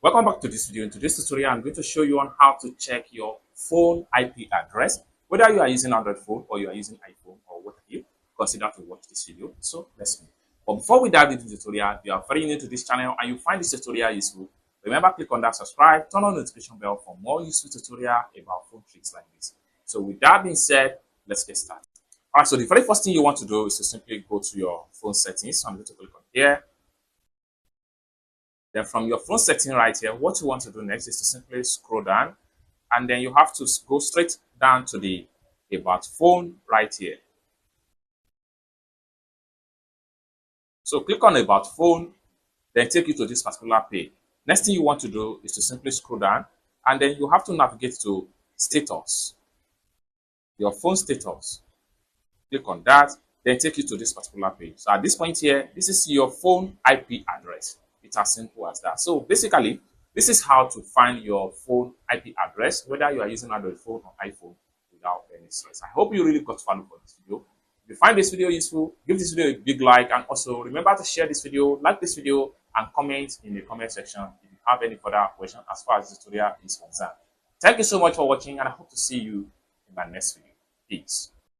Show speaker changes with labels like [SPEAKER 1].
[SPEAKER 1] Welcome back to this video. In today's tutorial, I'm going to show you on how to check your phone IP address, whether you are using Android phone or you are using iPhone or what have you. Consider to watch this video. So let's move. But before we dive into the tutorial, if you are very new to this channel and you find this tutorial useful, remember click on that subscribe, turn on the notification bell for more useful tutorial about phone tricks like this. So with that being said, let's get started. Alright, so the very first thing you want to do is to simply go to your phone settings. So I'm going to click on here. Then from your phone setting right here, what you want to do next is to simply scroll down, and then you have to go straight down to the about phone right here. So click on about phone, then take you to this particular page. Next thing you want to do is to simply scroll down, and then you have to navigate to status, your phone status. Click on that, then take you to this particular page. So at this point here, this is your phone IP address. It's as simple as that. So basically, this is how to find your phone IP address, whether you are using Android phone or iPhone, without any stress. I hope you really got value for this video. If you find this video useful, give this video a big like, and also remember to share this video, like this video, and comment in the comment section if you have any further questions as far as this tutorial is concerned. Thank you so much for watching, and I hope to see you in my next video. Peace.